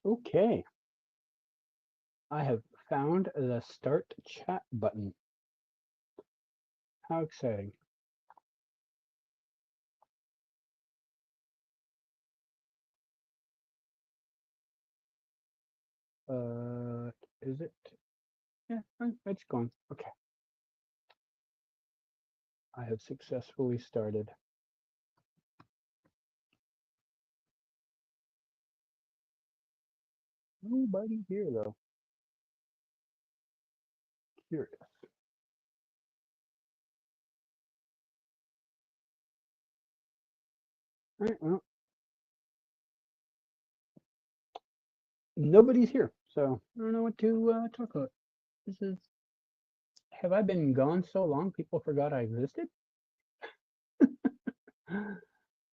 Okay, I have found the start chat button. How exciting. Is it? Yeah, it's going. Okay. I have successfully started. Nobody here though. Curious. All right, well, nobody's here, so I don't know what to talk about. This is. Have I been gone so long people forgot I existed?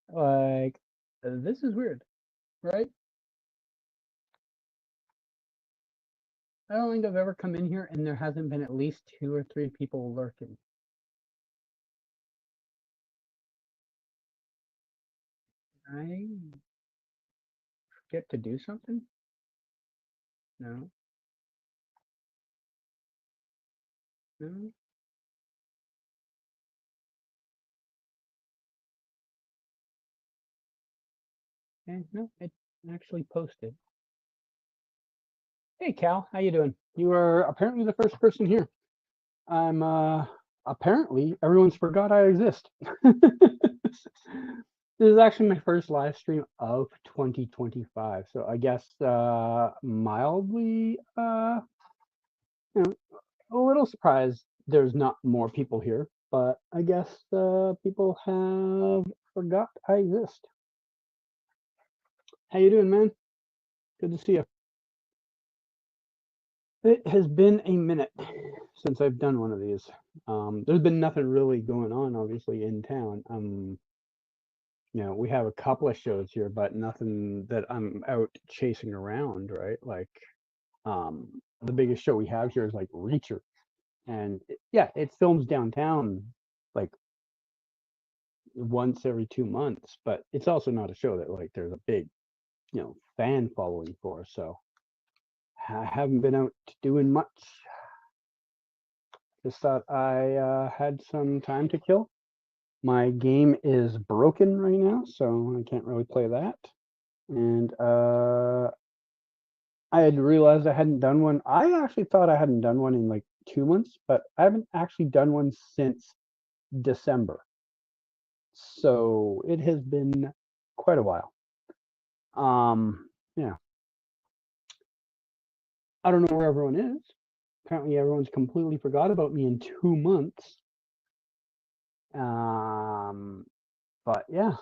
Like, this is weird, right? I don't think I've ever come in here and there hasn't been at least 2 or 3 people lurking. I get to do something? No, no. No, it actually posted. Hey Cal, how you doing? You are apparently the first person here. I'm apparently everyone's forgot I exist. This is actually my first live stream of 2025, so I guess mildly you know, a little surprised there's not more people here, but I guess people have forgot I exist. How you doing, man? Good to see you. It has been a minute since I've done one of these. There's been nothing really going on, obviously, in town. We have a couple of shows here, but nothing that I'm out chasing around, right? Like, the biggest show we have here is like Reacher, and yeah, it films downtown like once every 2 months, but it's also not a show that like there's a big, fan following for. So I haven't been out doing much. Just thought I had some time to kill. My game is broken right now, so I can't really play that. And I had realized I hadn't done one. I actually thought I hadn't done one in like 2 months, but I haven't actually done one since December. So it has been quite a while. Yeah. I don't know where everyone is. Apparently everyone's completely forgot about me in 2 months. But yeah.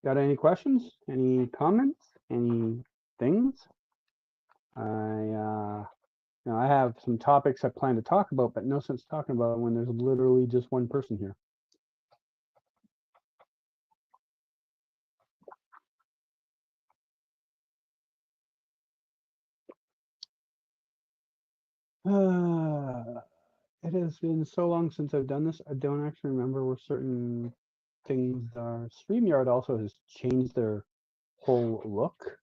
Got any questions? Any comments? Any things? I have some topics I plan to talk about, but no sense talking about when there's literally just one person here. It has been so long since I've done this. I don't actually remember where certain things are. StreamYard also has changed their whole look.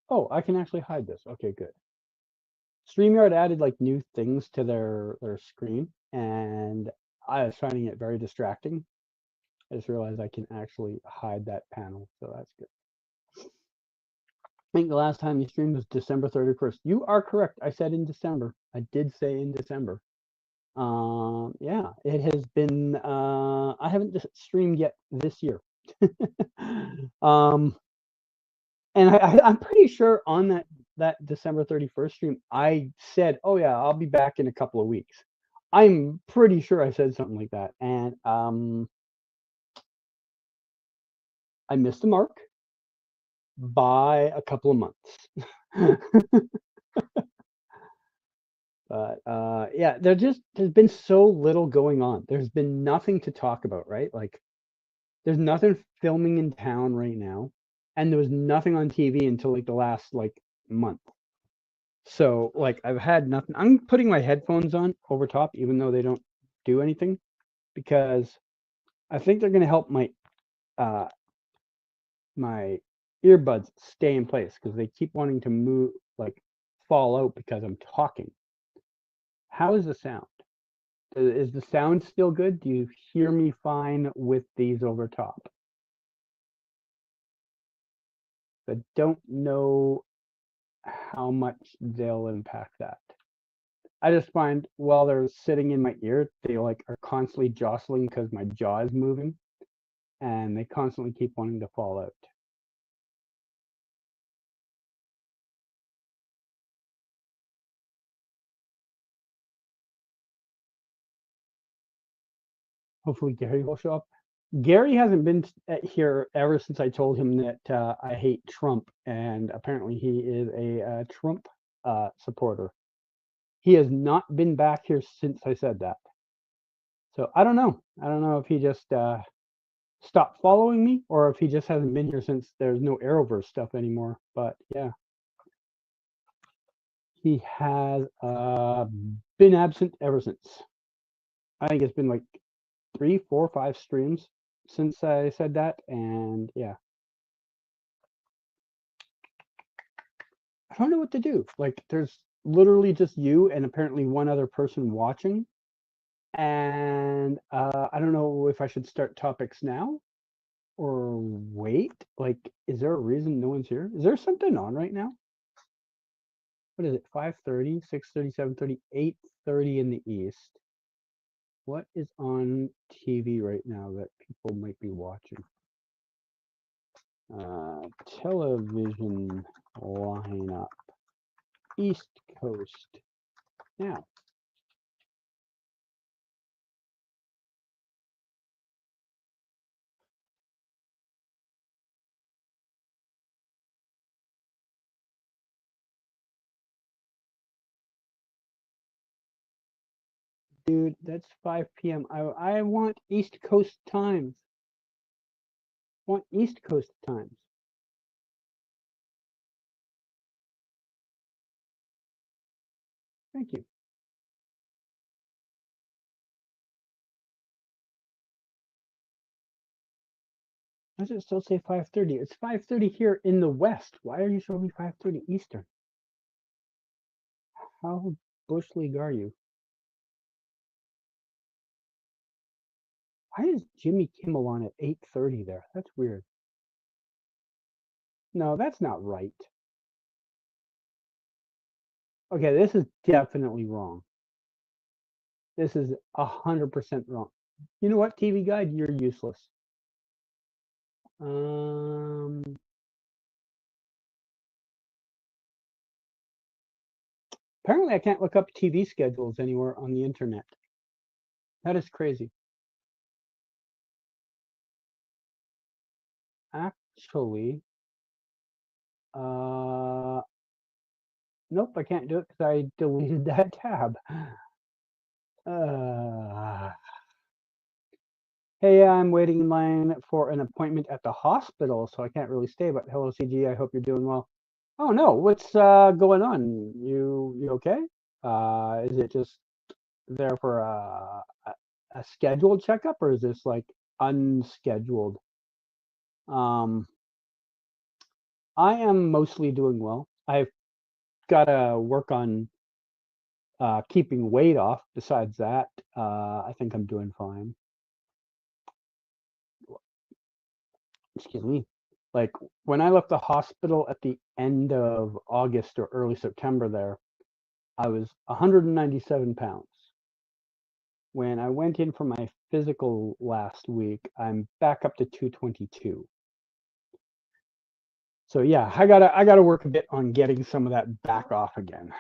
Oh, I can actually hide this. Okay, good. StreamYard added like new things to their screen, and I was finding it very distracting. I just realized I can actually hide that panel, so that's good. I think the last time you streamed was December 31st. You are correct. I said in December. I did say in December. Yeah, it has been. I haven't streamed yet this year. um, and I'm pretty sure on that December 31st stream, I said, "Oh yeah, I'll be back in a couple of weeks." I'm pretty sure I said something like that, and I missed the mark by a couple of months. But yeah, there's been so little going on. There's been nothing to talk about, right? Like there's nothing filming in town right now, and there was nothing on TV until like the last like month. So like I've had nothing. I'm putting my headphones on over top, even though they don't do anything, because I think they're gonna help my uh my earbuds stay in place because they keep wanting to move, like fall out because I'm talking. How is the sound? Is the sound still good? Do you hear me fine with these over top? I don't know how much they'll impact that. I just find while they're sitting in my ear, they like are constantly jostling because my jaw is moving, and they constantly keep wanting to fall out. Hopefully Gary will show up. Gary hasn't been here ever since I told him that I hate Trump, and apparently he is a Trump supporter. He has not been back here since I said that. So I don't know. I don't know if he just stopped following me or if he just hasn't been here since there's no Arrowverse stuff anymore. But yeah, he has been absent ever since. I think it's been like 3, 4, 5 streams since I said that, and yeah. I don't know what to do. Like, there's literally just you and apparently one other person watching. And I don't know if I should start topics now or wait. Like, is there a reason no one's here? Is there something on right now? What is it? 5:30, 6:30, 7:30, 8:30 in the East. What is on TV right now that people might be watching? Television lineup. East Coast. Now, dude, that's 5 p.m. I want East Coast times. I want East Coast times. Thank you. Why does it still say 5:30? It's 5:30 here in the West. Why are you showing me 5:30 Eastern? How Bush League are you? Why is Jimmy Kimmel on at 8:30 there? That's weird. No, that's not right. Okay, this is definitely wrong. This is 100% wrong. You know what, TV Guide? You're useless. Apparently I can't look up TV schedules anywhere on the internet. That is crazy. Actually, nope, I can't do it because I deleted that tab. Hey, I'm waiting in line for an appointment at the hospital, so I can't really stay. But hello, CG. I hope you're doing well. Oh no, what's going on? You okay? Is it just there for a scheduled checkup, or is this like unscheduled? Um, I am mostly doing well. I've got to work on keeping weight off. Besides that, I think I'm doing fine. Excuse me. Like when I left the hospital at the end of August or early September there, I was 197 pounds. When I went in for my physical last week, I'm back up to 222. So yeah, I gotta work a bit on getting some of that back off again.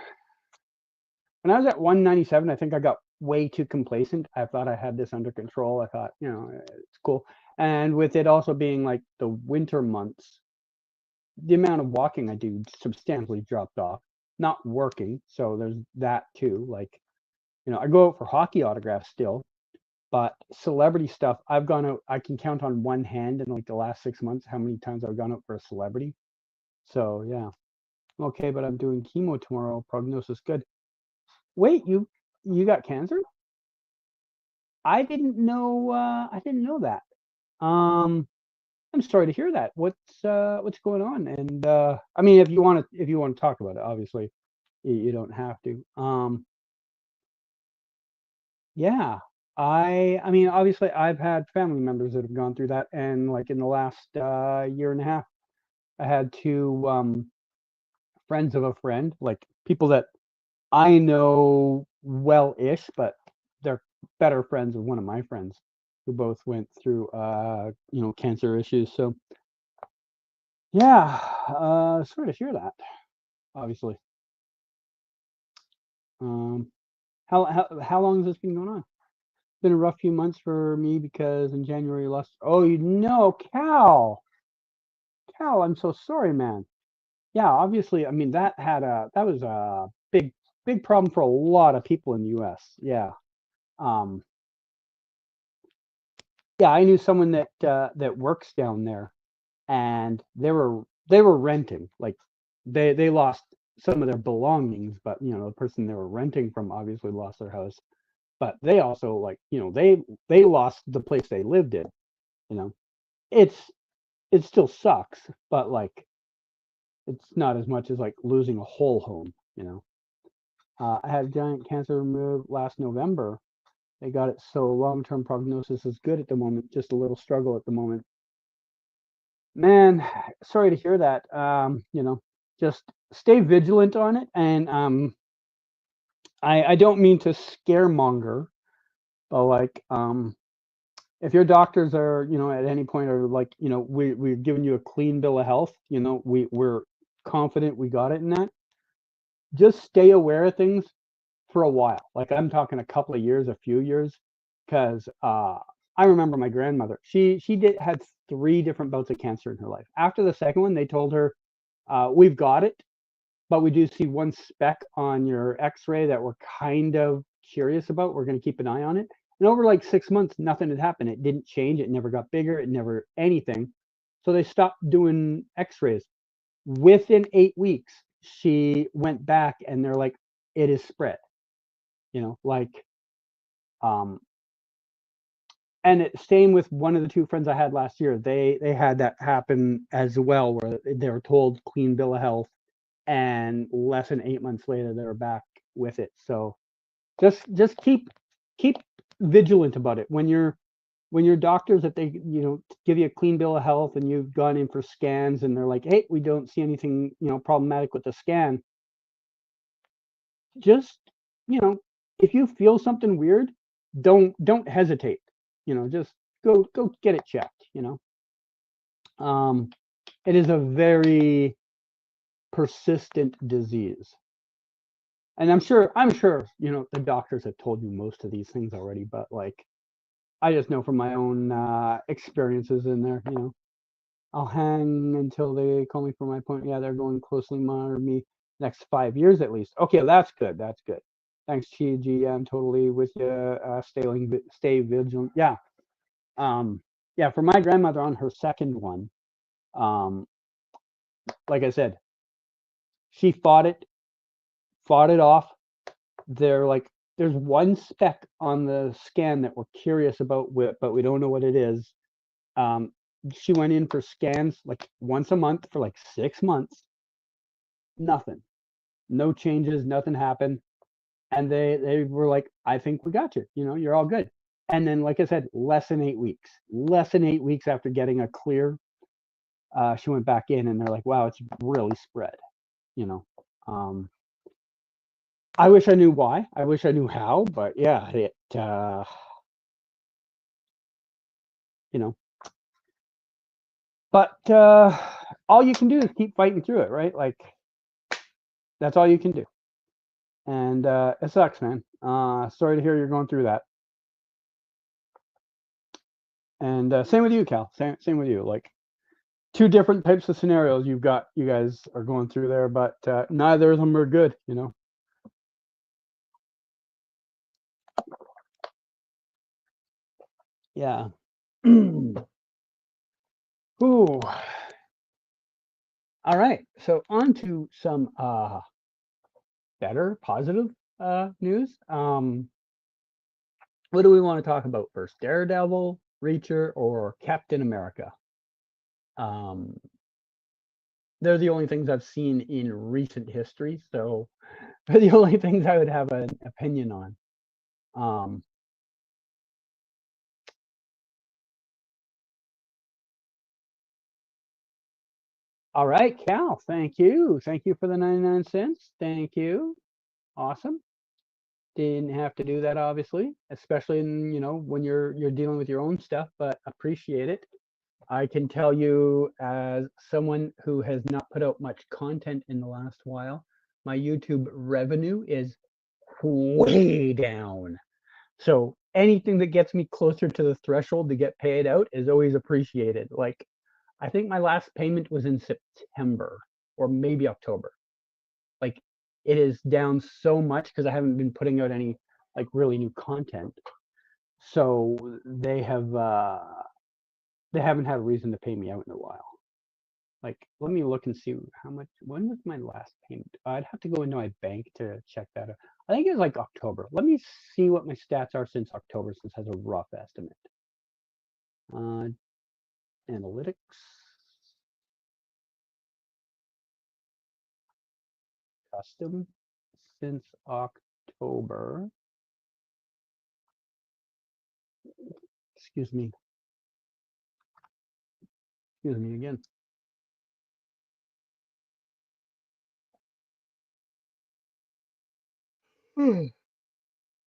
When I was at 197, I think I got way too complacent. I thought I had this under control. I thought, it's cool. And with it also being like the winter months, the amount of walking I do substantially dropped off. Not working, so there's that too. Like, I go out for hockey autographs still, but celebrity stuff, I've gone out. I can count on one hand in like the last 6 months how many times I've gone out for a celebrity. So yeah, okay, but I'm doing chemo tomorrow. Prognosis good. Wait, you got cancer? I didn't know. I didn't know that. Um, I'm sorry to hear that. What's going on? And I mean, if you want to talk about it, obviously you don't have to. Yeah. I mean, obviously I've had family members that have gone through that, and like in the last year and a half, I had two friends of a friend, like people that I know well-ish, but they're better friends of one of my friends who both went through cancer issues. So yeah, sorry to hear that, obviously. Um, how long has this been going on? Been a rough few months for me because in January last. Oh, you know, Cal, I'm so sorry, man. Yeah, obviously, I mean that was a big problem for a lot of people in the U.S. Yeah. Um, yeah, I knew someone that works down there, and they were renting. Like they lost some of their belongings, but the person they were renting from obviously lost their house. But they also, like, they lost the place they lived in. You know, it's it still sucks, but like it's not as much as like losing a whole home. I had giant cancer removed last November. They got it, so long-term prognosis is good at the moment. Just a little struggle at the moment. Man, sorry to hear that. Just stay vigilant on it, and I don't mean to scaremonger, but like if your doctors are at any point are like we're giving you a clean bill of health, we're confident we got it in that. Just stay aware of things for a while. Like I'm talking a couple of years, a few years, because I remember my grandmother. She did had 3 different bouts of cancer in her life. After the second one, they told her, "We've got it, but we do see one speck on your X-ray that we're kind of curious about. We're going to keep an eye on it." And over like 6 months, nothing had happened. It didn't change. It never got bigger. It never anything. So they stopped doing X-rays. Within 8 weeks, she went back, and they're like, "It is spread." Like um and same with one of the 2 friends I had last year. They had that happen as well, where they were told clean bill of health, and less than 8 months later they were back with it. So just keep vigilant about it when your doctors, if they give you a clean bill of health and you've gone in for scans and they're like, "Hey, we don't see anything problematic with the scan." Just you know if you feel something weird, don't hesitate. Just go get it checked. um it is a very persistent disease, and I'm sure the doctors have told you most of these things already, but like I just know from my own experiences in there. I'll hang until they call me for my appointment. Yeah, they're going closely monitor me next 5 years at least. Okay, that's good. That's good. Thanks, Chi G. I'm totally with you. Stay vigilant. Yeah. Yeah. For my grandmother on her second one, um, like I said, she fought it off. They're like, there's one speck on the scan that we're curious about, but we don't know what it is. Um, she went in for scans like once a month for like 6 months. Nothing. No changes, nothing happened. And they were like, "I think we got you. You're all good." And then, like I said, less than 8 weeks after getting a clear, she went back in, and they're like, "Wow, it's really spread." You know, um, I wish I knew why. I wish I knew how, but yeah, you know, but all you can do is keep fighting through it, right? Like that's all you can do. And it sucks, man. Sorry to hear you're going through that. And same with you, Cal. Same with you. Like 2 different types of scenarios you guys are going through there, but neither of them are good. Yeah. Ooh. All right. So on to some better, positive news. What do we want to talk about first? Daredevil, Reacher, or Captain America? They're the only things I've seen in recent history, so they're the only things I would have an opinion on. All right, Cal, thank you. Thank you for the 99 cents. Thank you. Awesome. Didn't have to do that, obviously, especially in, when you're dealing with your own stuff, but appreciate it. I can tell you, as someone who has not put out much content in the last while, my YouTube revenue is way down. So anything that gets me closer to the threshold to get paid out is always appreciated. Like, I think my last payment was in September or maybe October. Like, it is down so much because I haven't been putting out any like really new content. So they haven't had a reason to pay me out in a while. Like, let me look and see how much. When was my last payment? I'd have to go into my bank to check that out. I think it was like October. Let me see what my stats are since October, since it has a rough estimate. Analytics. Custom since October. Excuse me. Excuse me again.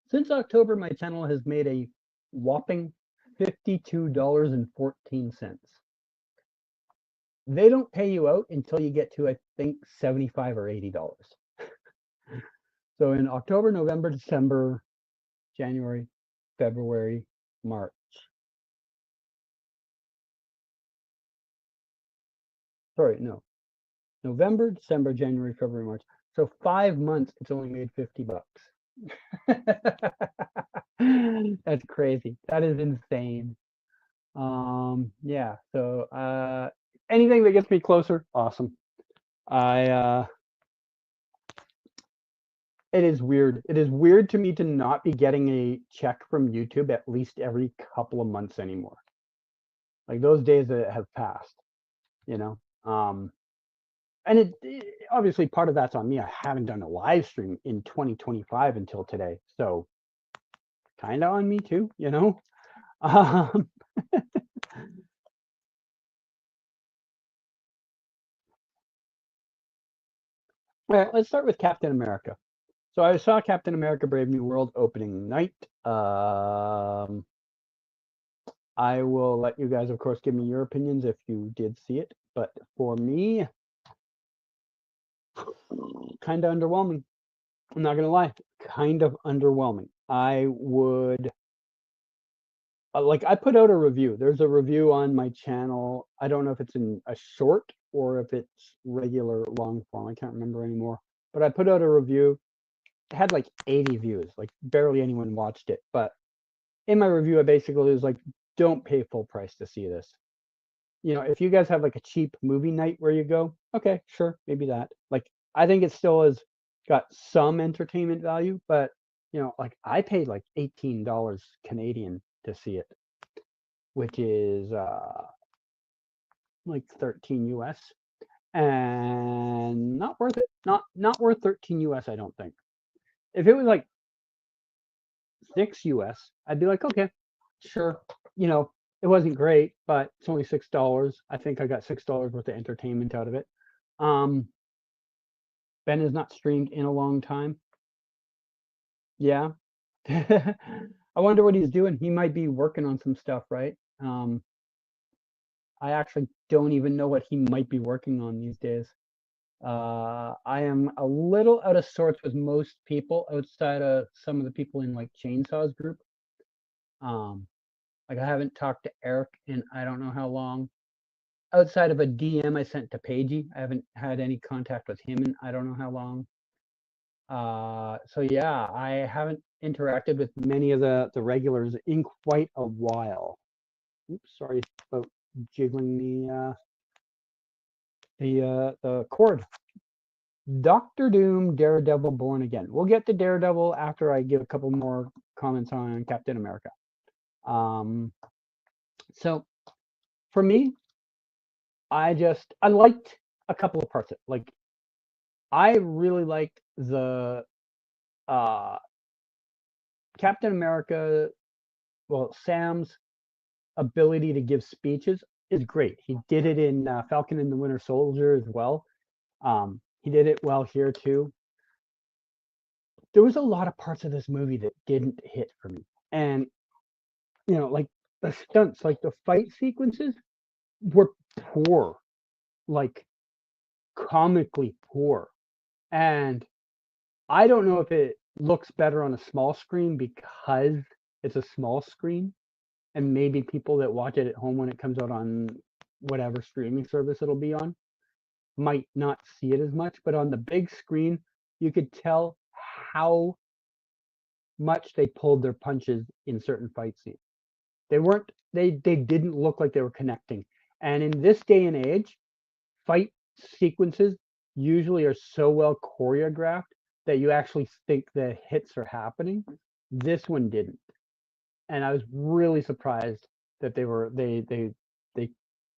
Since October, my channel has made a whopping $52.14. They don't pay you out until you get to, I think, $75 or $80. So in October, November, December, January, February, March. Sorry, no. November, December, January, February, March. So 5 months, it's only made $50. That's crazy. That is insane. Yeah. So anything that gets me closer, awesome. It is weird. It is weird to me to not be getting a check from YouTube at least every couple of months anymore. Like, those days that have passed, you know. And it obviously, part of that's on me. I haven't done a live stream in 2025 until today, so kind of on me too, you know. Um, all right, let's start with Captain America. So I saw Captain America: Brave New World opening night. I will let you guys, of course, give me your opinions if you did see it. But for me, kind of underwhelming. I'm not gonna lie, kind of underwhelming. I would like, I put out a review. There's a review on my channel. I don't know if it's in a short or if it's regular long form. I can't remember anymore. But I put out a review. It had like 80 views. Like, barely anyone watched it. But in my review, I basically was like, don't pay full price to see this. If you guys have like a cheap movie night where you go, okay, sure, maybe that. Like, I think it still has got some entertainment value, but like, I paid like $18 Canadian to see it, which is like 13 US, and not worth it. Not worth 13 US, I don't think. If it was like 6 US, I'd be like, okay, sure. It wasn't great, but it's only $6. I think I got $6 worth of entertainment out of it. Ben has not streamed in a long time. Yeah. I wonder what he's doing. He might be working on some stuff, right? I actually don't even know what he might be working on these days. I am a little out of sorts with most people outside of some of the people in like Chainsaw's group. Like, I haven't talked to Eric in I don't know how long. Outside of a DM I sent to Paigey, I haven't had any contact with him in I don't know how long. So yeah, I haven't interacted with many of the regulars in quite a while. Oops, sorry about jiggling the cord. Doctor Doom, Daredevil, Born Again. We'll get to Daredevil after I give a couple more comments on Captain America. So for me, I liked a couple of parts of it. Like I really liked the uh Captain America, well, Sam's ability to give speeches is great. He did it in Falcon and the Winter Soldier as well. He did it well here too. There was a lot of parts of this movie that didn't hit for me, and like the stunts, like the fight sequences, were poor, like comically poor, and I don't know if it looks better on a small screen because it's a small screen, and maybe people that watch it at home when it comes out on whatever streaming service it'll be on might not see it as much, but on the big screen, you could tell how much they pulled their punches in certain fight scenes. They didn't look like they were connecting. And in this day and age, fight sequences usually are so well choreographed that you actually think the hits are happening. This one didn't. And I was really surprised that they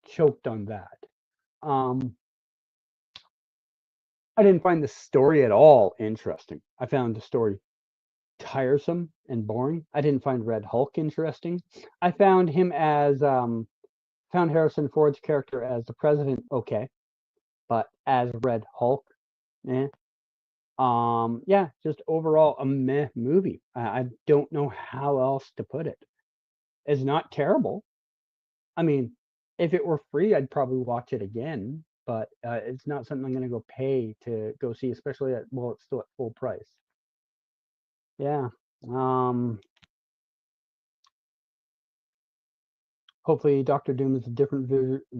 choked on that. Um I didn't find the story at all interesting. I found the story tiresome and boring. I didn't find Red Hulk interesting. I found him as found Harrison Ford's character as the president okay, but as Red Hulk, eh. Yeah, just overall a meh movie. I don't know how else to put it. It's not terrible. I mean, if it were free, I'd probably watch it again, but it's not something I'm going to go pay to go see, especially well, it's still at full price. Yeah. Um, Hopefully, Doctor Doom is a different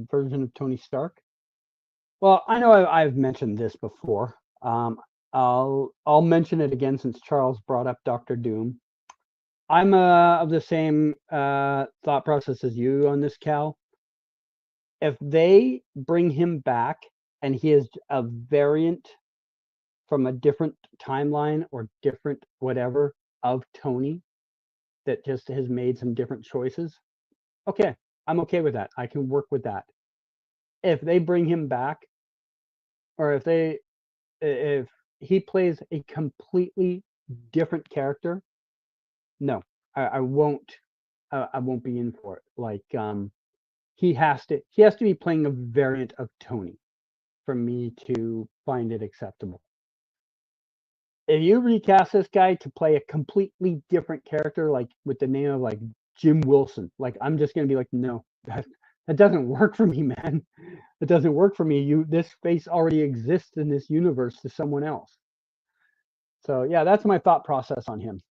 version of Tony Stark. Well, I know I've mentioned this before. I'll mention it again since Charles brought up Doctor Doom. I'm of the same thought process as you on this, Cal. If they bring him back and he is a variant from a different timeline or different whatever of Tony that just has made some different choices, okay, I'm okay with that. I can work with that. If they bring him back, or if he plays a completely different character, no, I won't. I won't be in for it. Like he has to be playing a variant of Tony for me to find it acceptable. If you recast this guy to play a completely different character, like with the name of like Jim Wilson, like I'm just gonna be like, no, that doesn't work for me, man. It doesn't work for me. This face already exists in this universe to someone else. So yeah, that's my thought process on him.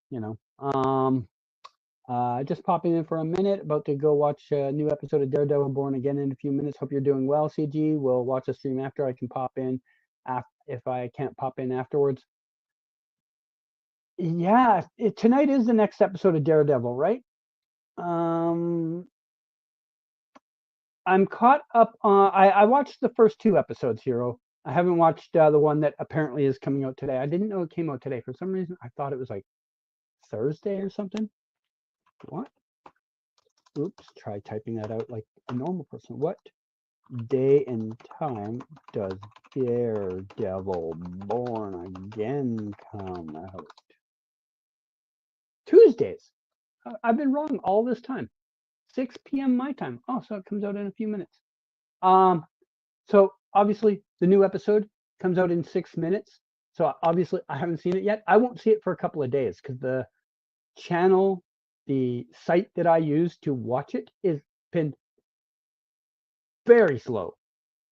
Just popping in for a minute, about to go watch a new episode of Daredevil Born Again in a few minutes. Hope you're doing well, CG. We'll watch a stream after. I can pop in if I can't pop in afterwards. Yeah, tonight is the next episode of Daredevil, right? I'm caught up on. I watched the first two episodes, Hero. I haven't watched the one that apparently is coming out today. I didn't know it came out today. For some reason, I thought it was like Thursday or something. What? Oops, try typing that out like a normal person. What day and time does Daredevil Born Again come out? Tuesdays. I've been wrong all this time. 6 p.m. my time. Oh, so it comes out in a few minutes. So obviously the new episode comes out in 6 minutes. So obviously I haven't seen it yet. I won't see it for a couple of days because the channel, the site that I use to watch it has been very slow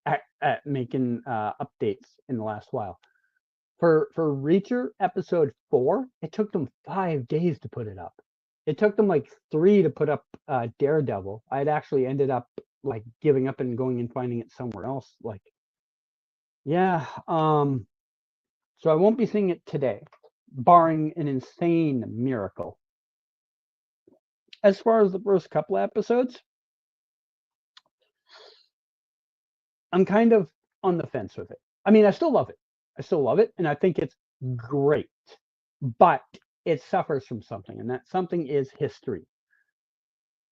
at making updates in the last while. For Reacher episode 4, it took them 5 days to put it up. It took them like 3 to put up Daredevil. I'd actually ended up like giving up and going and finding it somewhere else. Like, yeah. So I won't be seeing it today, barring an insane miracle. As far as the first couple episodes, I'm kind of on the fence with it. I mean, I still love it. I still love it, and I think it's great. But it suffers from something, and that something is history.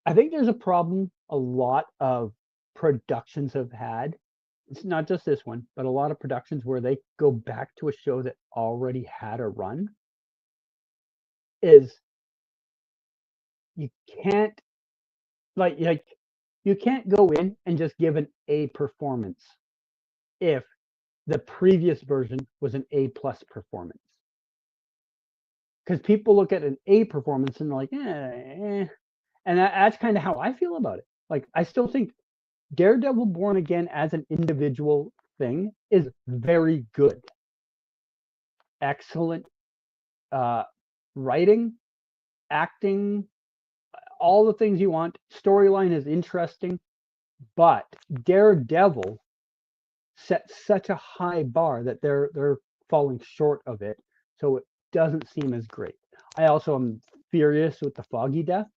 I think there's a problem a lot of productions have had, it's not just this one, but a lot of productions where they go back to a show that already had a run, is you can't like you can't go in and just give an A performance if the previous version was an A plus performance. Because people look at an A performance and they're like, and that's kind of how I feel about it. Like, I still think Daredevil Born Again as an individual thing is very good. Excellent writing, acting, all the things you want. Storyline is interesting, but Daredevil set such a high bar that they're falling short of it, so it doesn't seem as great. I also am furious with the Foggy death.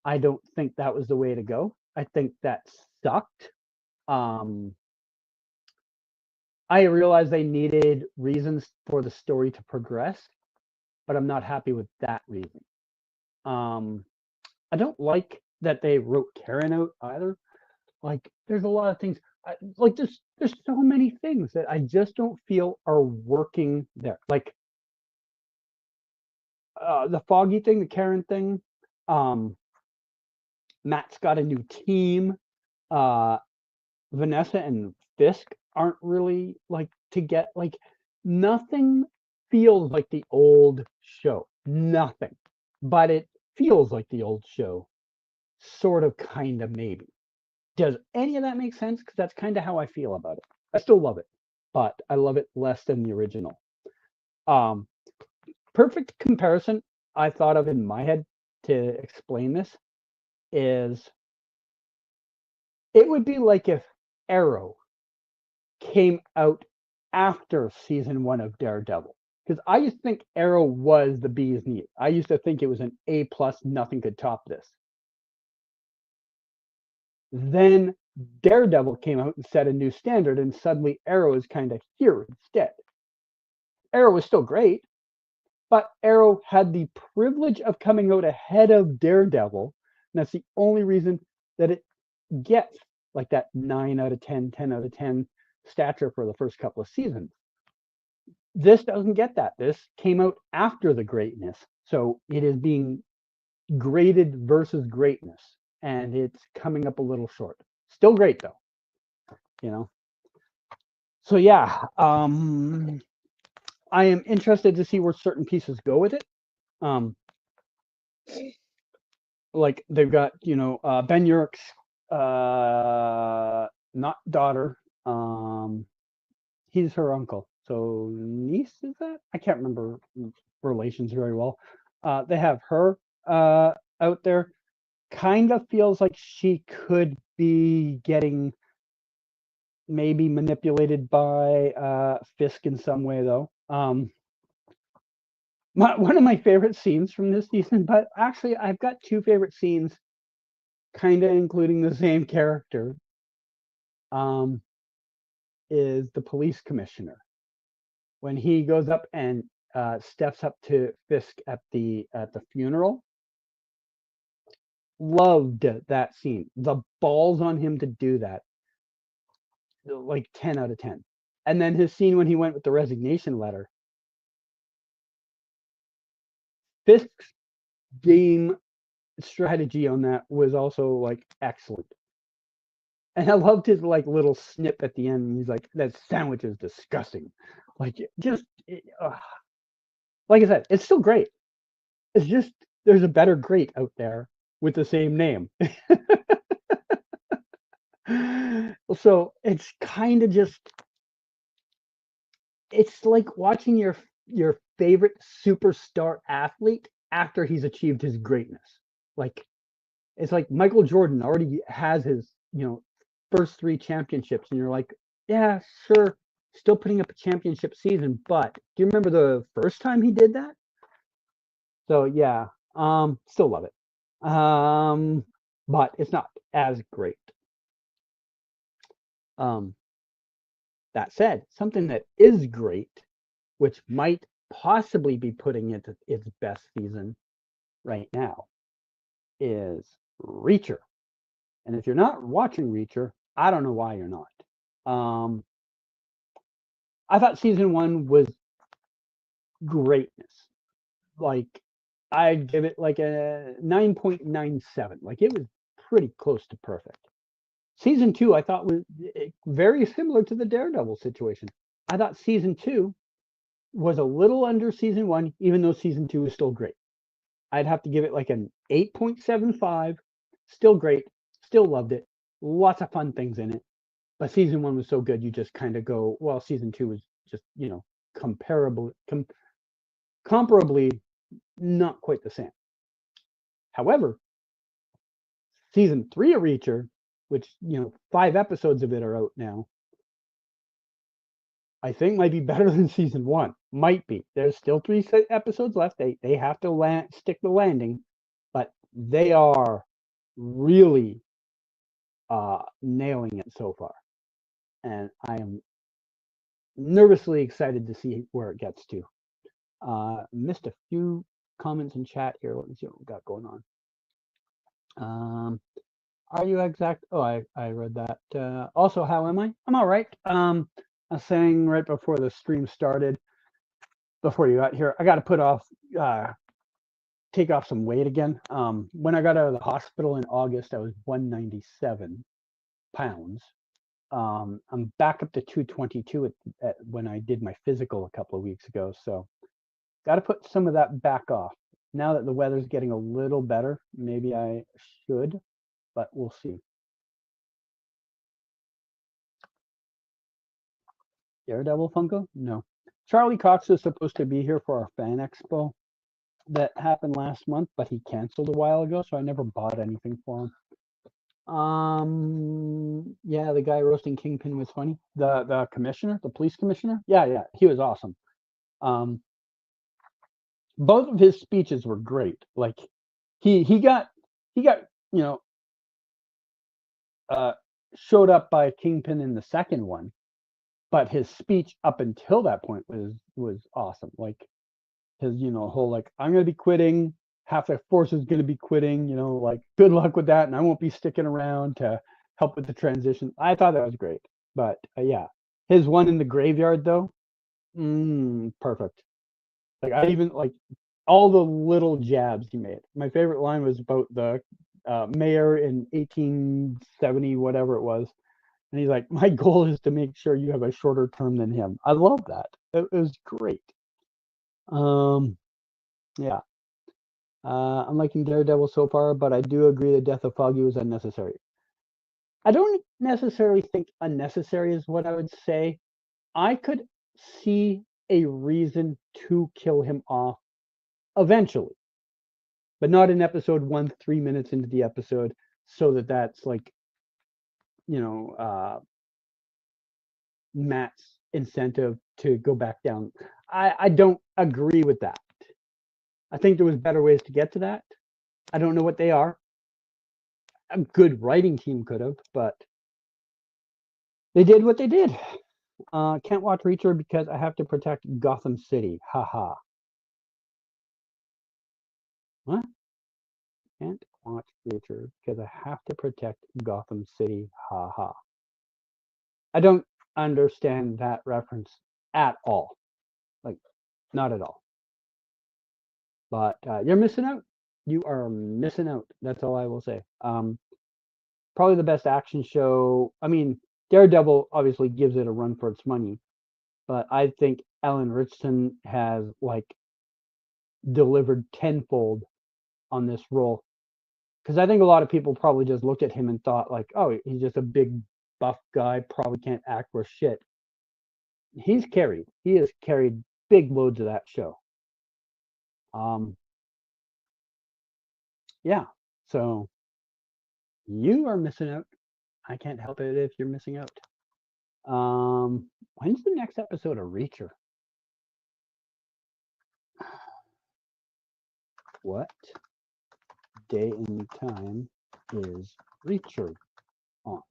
I don't think that was the way to go. I think that sucked. I realized they needed reasons for the story to progress, but I'm not happy with that reason. I don't like that they wrote Karen out either. Like, there's a lot of things. Like, there's so many things that I just don't feel are working there. Like, the Foggy thing, the Karen thing. Matt's got a new team. Vanessa and Fisk aren't really like to get like nothing feels like the old show. Nothing. But it feels like the old show. Sort of, kind of, maybe. Does any of that make sense? Because that's kind of how I feel about it. I still love it, but I love it less than the original. Perfect comparison I thought of in my head to explain this is it would be like if Arrow came out after season 1 of Daredevil. Because I used to think Arrow was the bee's knees. I used to think it was an A plus, nothing could top this. Then Daredevil came out and set a new standard, and suddenly Arrow is kind of here instead. Arrow was still great, but Arrow had the privilege of coming out ahead of Daredevil, and that's the only reason that it gets like that 9 out of 10, 10 out of 10 stature for the first couple of seasons. This doesn't get that. This came out after the greatness, so it is being graded versus greatness, and it's coming up a little short. Still great though, you know. So yeah, I am interested to see where certain pieces go with it. Like they've got, Ben Urich's not daughter, he's her uncle, so niece, is that? I can't remember relations very well. They have her out there. Kind of feels like she could be getting maybe manipulated by Fisk in some way, though. One of my favorite scenes from this season, but actually I've got two favorite scenes, kind of including the same character, is the police commissioner. When he goes up and steps up to Fisk at the funeral. Loved that scene. The balls on him to do that. Like 10 out of 10. And then his scene when he went with the resignation letter. Fisk's game strategy on that was also like excellent. And I loved his like little snip at the end. He's like, that sandwich is disgusting. Like, just, like I said, it's still great. It's just, there's a better great out there with the same name. So it's kind of just, it's like watching your favorite superstar athlete after he's achieved his greatness. Like, it's like Michael Jordan already has his, first 3 championships, and you're like, yeah, sure, still putting up a championship season, but do you remember the first time he did that? So yeah, still love it. But it's not as great. That said, something that is great, which might possibly be putting it its best season right now, is Reacher. And if you're not watching Reacher, I don't know why you're not. I thought season 1 was greatness. Like, I'd give it like a 9.97. Like, it was pretty close to perfect. Season 2, I thought was very similar to the Daredevil situation. I thought season 2 was a little under season 1, even though season 2 was still great. I'd have to give it like an 8.75. Still great. Still loved it. Lots of fun things in it. But season 1 was so good, you just kind of go, well, season 2 was just, comparably not quite the same. However, season 3 of Reacher, which 5 episodes of it are out now, I think might be better than season 1. Might be. There's still 3 episodes left. They have to stick the landing, but they are really nailing it so far, and I am nervously excited to see where it gets to. Missed a few comments in chat here. Let me see what we got going on. Are you exact? Oh, I read that. Also, how am I? I'm all right. I was saying right before the stream started, before you got here, I got to take off some weight again. When I got out of the hospital in August, I was 197 pounds. I'm back up to 222 when I did my physical a couple of weeks ago. So got to put some of that back off. Now that the weather's getting a little better, maybe I should, but we'll see. Daredevil Funko? No. Charlie Cox was supposed to be here for our fan expo that happened last month, but he canceled a while ago, so I never bought anything for him. Yeah, the guy roasting Kingpin was funny. The commissioner, the police commissioner. Yeah, he was awesome. Both of his speeches were great. Like he got showed up by Kingpin in the second one, but his speech up until that point was awesome. Like his whole like, I'm gonna be quitting, half the force is gonna be quitting, like good luck with that, and I won't be sticking around to help with the transition. I thought that was great. But yeah, his one in the graveyard though, perfect. Like I even like all the little jabs he made. My favorite line was about the mayor in 1870, whatever it was. And he's like, my goal is to make sure you have a shorter term than him. I love that. It was great. Yeah. I'm liking Daredevil so far, but I do agree the death of Foggy was unnecessary. I don't necessarily think unnecessary is what I would say. I could see a reason to kill him off eventually, but not in episode 1, 3 minutes into the episode, so that's like, Matt's incentive to go back down. I don't agree with that. I think there was better ways to get to that. I don't know what they are. A good writing team could have, but they did what they did. Can't watch Reacher because I have to protect Gotham City. Haha. What? Can't watch Reacher because I have to protect Gotham City. Haha. I don't understand that reference at all. Like, not at all. But you're missing out. You are missing out. That's all I will say. Probably the best action show. I mean, Daredevil obviously gives it a run for its money, but I think Alan Richardson has like delivered tenfold on this role, because I think a lot of people probably just looked at him and thought like, oh, he's just a big buff guy, probably can't act worth shit. He has carried big loads of that show. Yeah, so you are missing out. I can't help it if you're missing out. When's the next episode of Reacher? What day and time is Reacher on?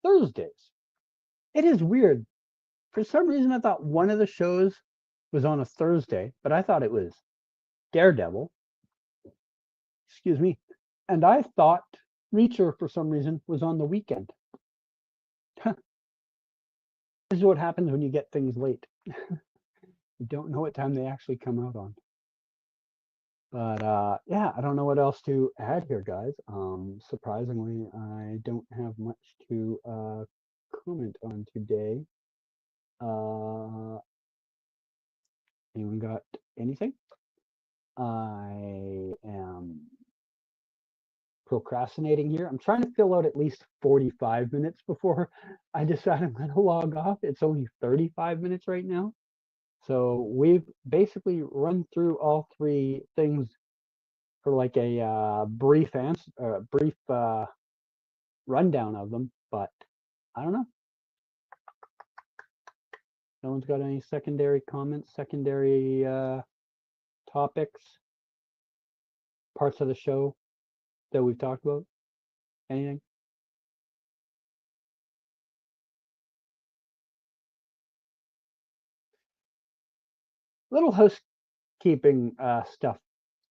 Thursdays. It is weird. For some reason, I thought one of the shows was on a Thursday, but I thought it was Daredevil. Excuse me. And I thought Reacher, for some reason, was on the weekend. This is what happens when you get things late. You don't know what time they actually come out on. But yeah, I don't know what else to add here, guys. Surprisingly, I don't have much to comment on today. Anyone got anything? I am procrastinating here. I'm trying to fill out at least 45 minutes before I decide I'm going to log off. It's only 35 minutes right now. So we've basically run through all three things for like a brief rundown of them, but I don't know. No one's got any secondary comments, secondary topics, parts of the show that we've talked about? Anything? Little housekeeping stuff.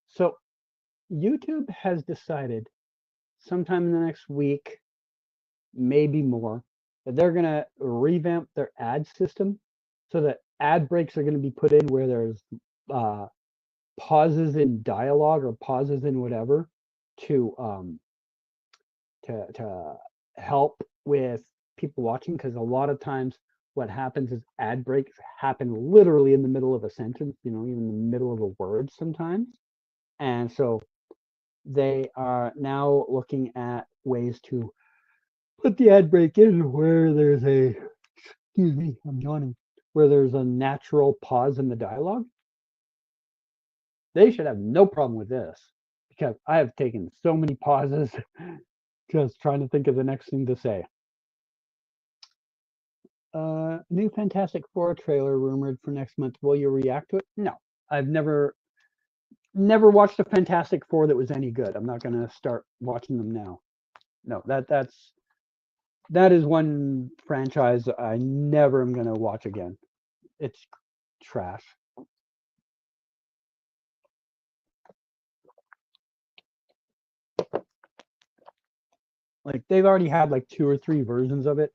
So YouTube has decided sometime in the next week, maybe more, that they're going to revamp their ad system so that ad breaks are going to be put in where there's pauses in dialogue or pauses in whatever to help with people watching, because a lot of times what happens is ad breaks happen literally in the middle of a sentence, even in the middle of a word sometimes. And so they are now looking at ways to put the ad break in where there's excuse me, I'm yawning, where there's a natural pause in the dialogue. They should have no problem with this, because I have taken so many pauses just trying to think of the next thing to say. New Fantastic Four trailer rumored for next month. Will you react to it? No, I've never watched a Fantastic Four that was any good. I'm not going to start watching them now. No, that is one franchise I never am going to watch again. It's trash. Like, they've already had like 2 or 3 versions of it,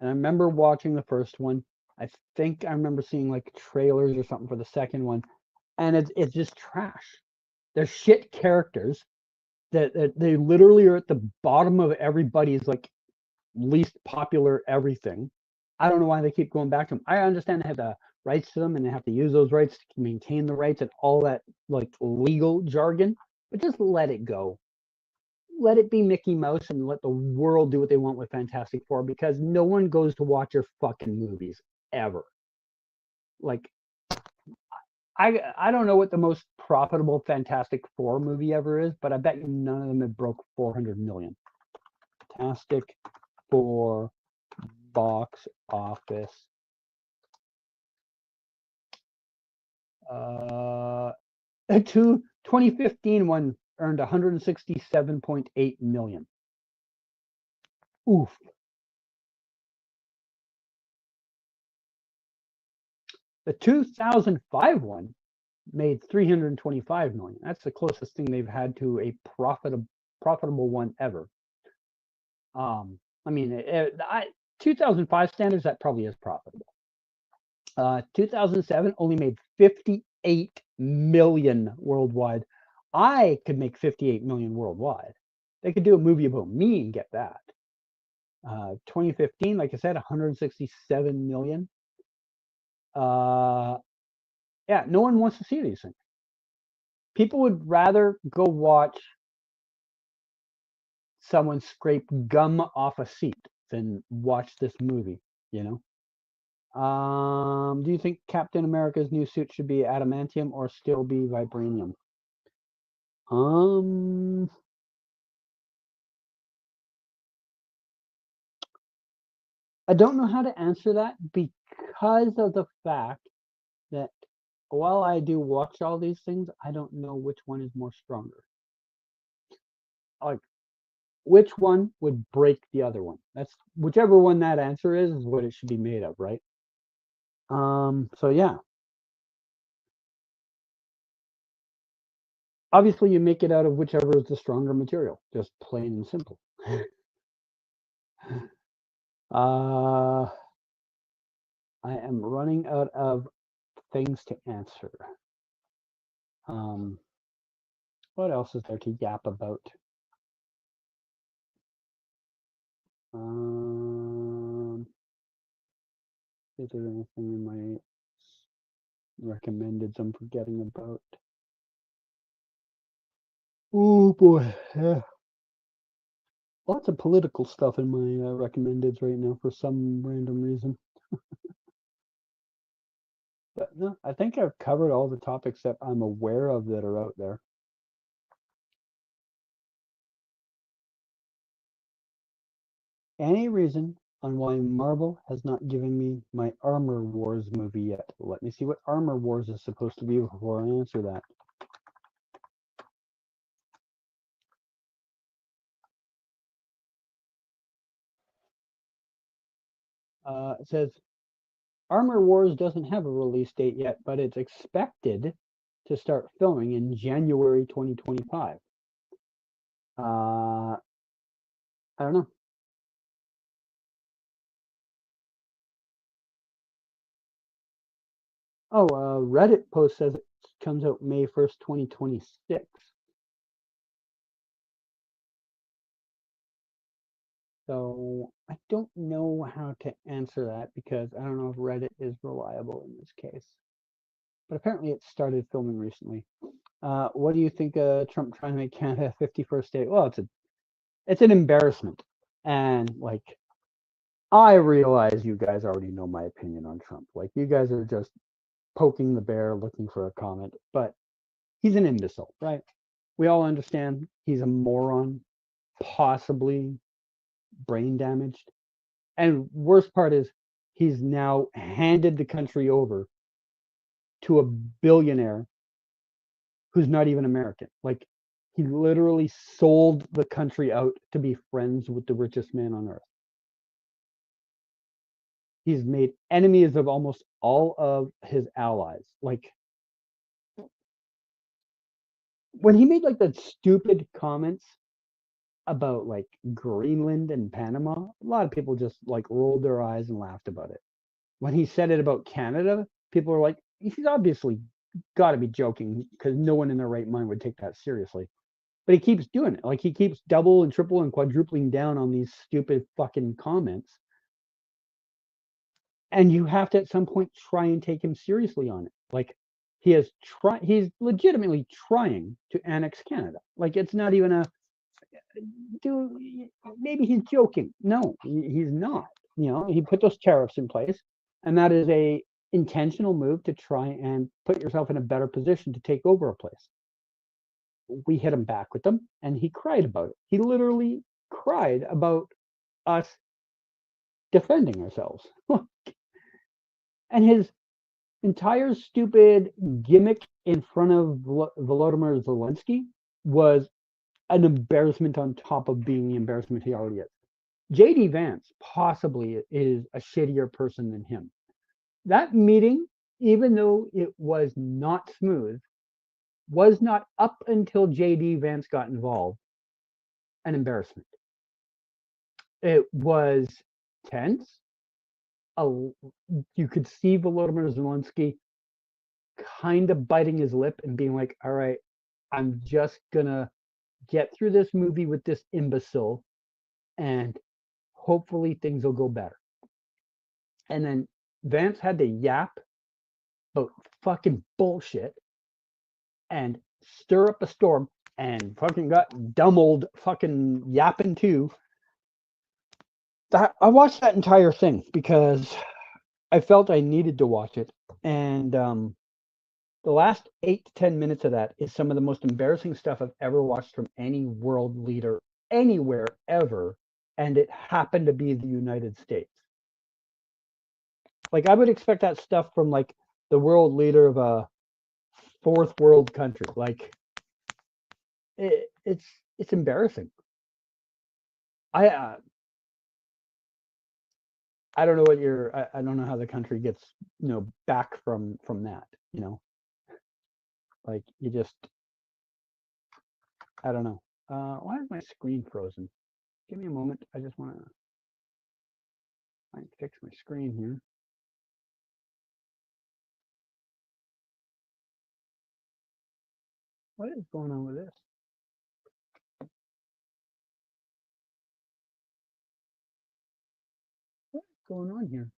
and I remember watching the first one. I think I remember seeing like trailers or something for the second one, and it's just trash. They're shit characters that they literally are at the bottom of everybody's like least popular everything. I don't know why they keep going back to them. I understand they have the rights to them and they have to use those rights to maintain the rights and all that like legal jargon, but just let it go. Let it be Mickey Mouse and let the world do what they want with Fantastic Four, because no one goes to watch your fucking movies ever. Like, I don't know what the most profitable Fantastic Four movie ever is, but I bet you none of them have broke 400 million. Fantastic Four box office. A 2015 one earned 167.8 million. Oof. The 2005 one made 325 million. That's the closest thing they've had to a profitable one ever. I mean, 2005 standards, that probably is profitable. 2007 only made 58 million worldwide. I could make 58 million worldwide. They could do a movie about me and get that. 2015, like I said, 167 million. Yeah, no one wants to see these things. People would rather go watch someone scrape gum off a seat than watch this movie, Do you think Captain America's new suit should be adamantium or still be vibranium? I don't know how to answer that, because of the fact that while I do watch all these things, I don't know which one is more stronger. Like, which one would break the other one? That's whichever one that answer is what it should be made of, right? So yeah. Obviously, you make it out of whichever is the stronger material, just plain and simple. I am running out of things to answer. What else is there to yap about? Is there anything in my recommendeds I'm forgetting about? Oh boy, yeah. Lots of political stuff in my recommendeds right now for some random reason. But no, I think I've covered all the topics that I'm aware of that are out there. Any reason on why Marvel has not given me my Armor Wars movie yet? Let me see what Armor Wars is supposed to be before I answer that. It says Armor Wars doesn't have a release date yet, but it's expected to start filming in January 2025. I don't know. Oh, Reddit post says it comes out May 1st, 2026. So I don't know how to answer that because I don't know if Reddit is reliable in this case. But apparently it started filming recently. What do you think of Trump trying to make Canada 51st state? Well, it's an embarrassment. And like I realize you guys already know my opinion on Trump. Like you guys are just poking the bear looking for a comment, but he's an imbecile, right? We all understand he's a moron, possibly brain damaged. And worst part is he's now handed the country over to a billionaire who's not even American. Like he literally sold the country out to be friends with the richest man on earth. He's made enemies of almost all of his allies. Like when he made like that stupid comments about like Greenland and Panama, a lot of people just like rolled their eyes and laughed about it. When he said it about Canada, people are like, he's obviously got to be joking because no one in their right mind would take that seriously. But he keeps doing it. Like he keeps double and triple and quadrupling down on these stupid fucking comments. And you have to at some point try and take him seriously on it. Like he's legitimately trying to annex Canada. Like it's not even a dude, maybe he's joking. No, he's not. You know, he put those tariffs in place, and that is a intentional move to try and put yourself in a better position to take over a place. We hit him back with them, and he cried about it. He literally cried about us defending ourselves. And his entire stupid gimmick in front of Volodymyr Zelensky was an embarrassment on top of being the embarrassment he already is. JD Vance possibly is a shittier person than him. That meeting, even though it was not smooth, was not up until JD Vance got involved an embarrassment. It was tense. You could see Volodymyr Zelensky kind of biting his lip and being like, all right, I'm just gonna get through this movie with this imbecile and hopefully things will go better. And then Vance had to yap about fucking bullshit and stir up a storm and fucking got dumb old fucking yapping too. I watched that entire thing because I felt I needed to watch it. And the last 8 to 10 minutes of that is some of the most embarrassing stuff I've ever watched from any world leader anywhere ever. And it happened to be the United States. Like I would expect that stuff from like the world leader of a fourth world country. Like it's embarrassing. I I don't know what I don't know how the country gets back from that. Like you just I don't know. Why is my screen frozen? Give me a moment. I just want to fix my screen here. What is going on with this? What's going on here?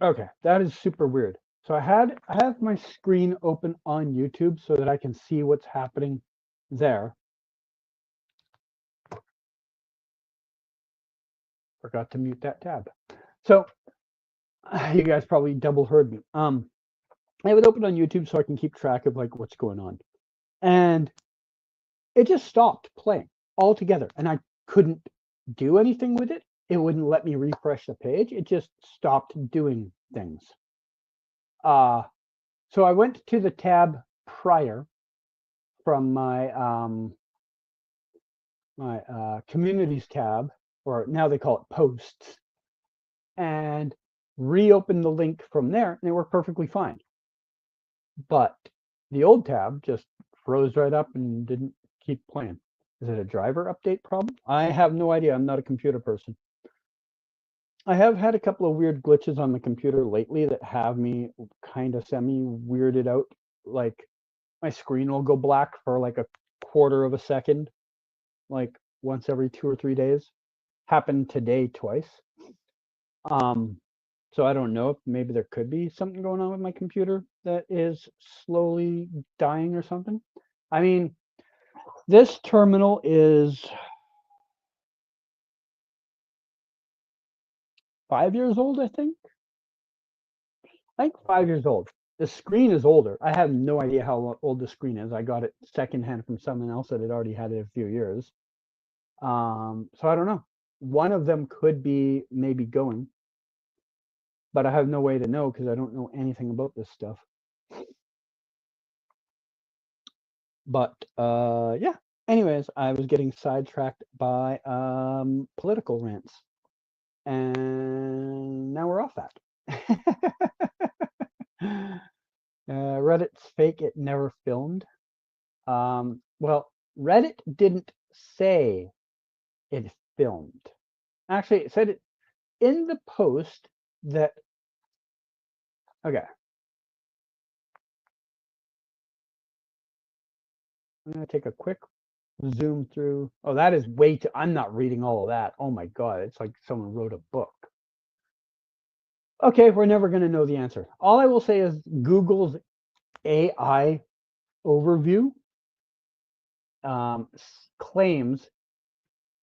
Okay, that is super weird. So I have my screen open on YouTube so that I can see what's happening there. Forgot to mute that tab. So you guys probably double heard me. I have it open on YouTube so I can keep track of like what's going on. And it just stopped playing altogether. And I couldn't do anything with it. It wouldn't let me refresh the page. It just stopped doing things. So I went to the tab prior from my communities tab, or now they call it posts, and reopened the link from there, and it worked perfectly fine. But the old tab just froze right up and didn't keep playing. Is it a driver update problem? I have no idea. I'm not a computer person. I have had a couple of weird glitches on the computer lately that have me kind of semi-weirded out. Like my screen will go black for like a quarter of a second, like once every 2 or 3 days. Happened today twice. So I don't know if maybe there could be something going on with my computer that is slowly dying or something. I mean, this terminal is 5 years old, I think. 5 years old. The screen is older. I have no idea how old the screen is. I got it secondhand from someone else that had already had it a few years. So I don't know. One of them could be maybe going, but I have no way to know because I don't know anything about this stuff. But yeah. Anyways, I was getting sidetracked by political rants, and now we're off that. Reddit's fake. It never filmed. Well, Reddit didn't say it filmed. Actually, it said it in the post that. Okay. I'm going to take a quick zoom through. Oh, that is way too. I'm not reading all of that. Oh my God. It's like someone wrote a book. Okay, we're never going to know the answer. All I will say is Google's AI overview claims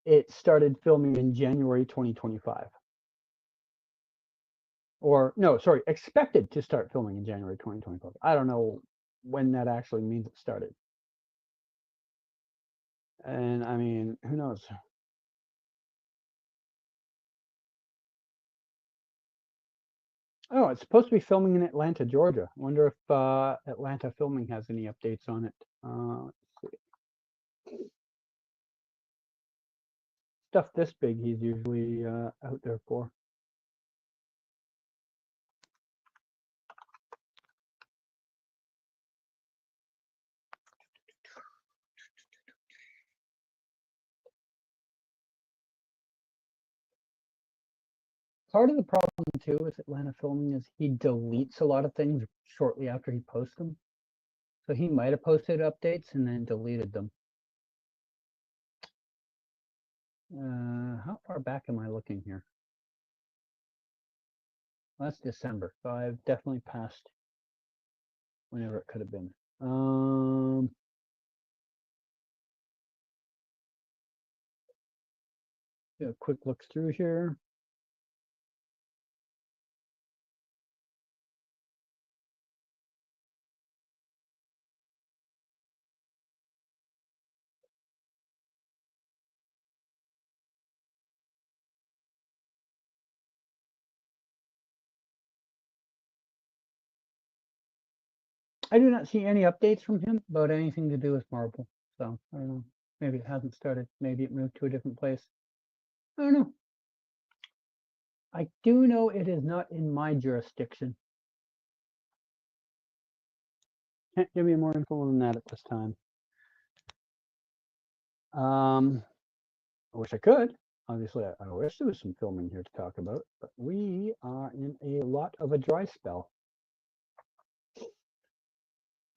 it started filming in January 2025. Or no, sorry, expected to start filming in January 2025. I don't know when that actually means it started. And I mean, who knows? Oh, it's supposed to be filming in Atlanta, Georgia. I wonder if Atlanta Filming has any updates on it. Let's see. Stuff this big, he's usually out there for. Part of the problem too with Atlanta Filming is he deletes a lot of things shortly after he posts them. So he might have posted updates and then deleted them. How far back am I looking here? Well, that's December, so I've definitely passed whenever it could have been. Do a quick look through here. I do not see any updates from him about anything to do with Marvel. So I don't know. Maybe it hasn't started. Maybe it moved to a different place. I don't know. I do know it is not in my jurisdiction. Can't give you more info than that at this time. I wish I could. Obviously, I wish there was some filming here to talk about, but we are in a lot of a dry spell.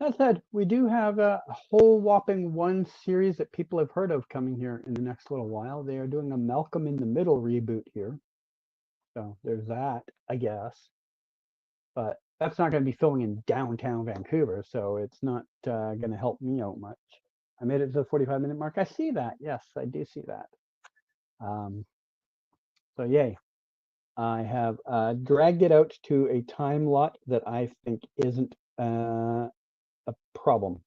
That said, we do have a whole whopping one series that people have heard of coming here in the next little while. They are doing a Malcolm in the Middle reboot here. So there's that, I guess. But that's not going to be filming in downtown Vancouver, so it's not going to help me out much. I made it to the 45-minute mark. I see that. Yes, I do see that. So yay. I have dragged it out to a time lot that I think isn't a problem.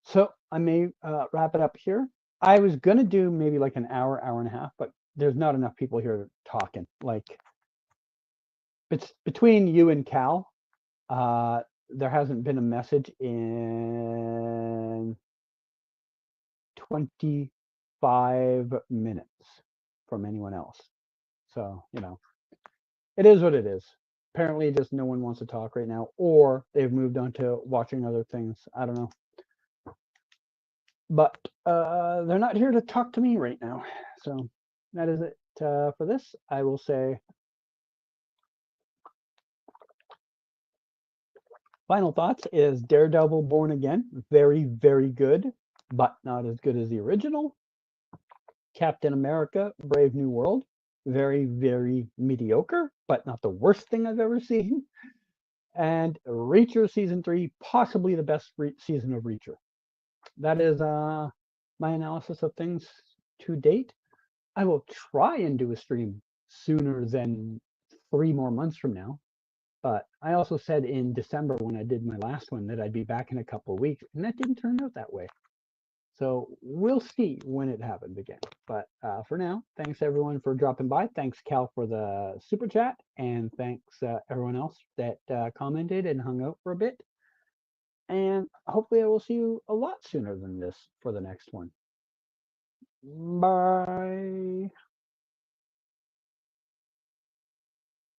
So I may wrap it up here. I was going to do maybe like an hour, hour and a half, but there's not enough people here talking. Like, it's between you and Cal. There hasn't been a message in 25 minutes from anyone else. So, you know, it is what it is. Apparently, just no one wants to talk right now, or they've moved on to watching other things. I don't know. But they're not here to talk to me right now. So that is it for this. I will say final thoughts is Daredevil Born Again. Very, very good, but not as good as the original. Captain America Brave New World. Very, very mediocre, but not the worst thing I've ever seen. And Reacher Season 3, possibly the best season of Reacher. That is my analysis of things to date. I will try and do a stream sooner than 3 more months from now. But I also said in December when I did my last one that I'd be back in a couple of weeks, and that didn't turn out that way. So we'll see when it happens again. But for now, thanks everyone for dropping by. Thanks, Cal, for the super chat. And thanks everyone else that commented and hung out for a bit. And hopefully I will see you a lot sooner than this for the next one. Bye.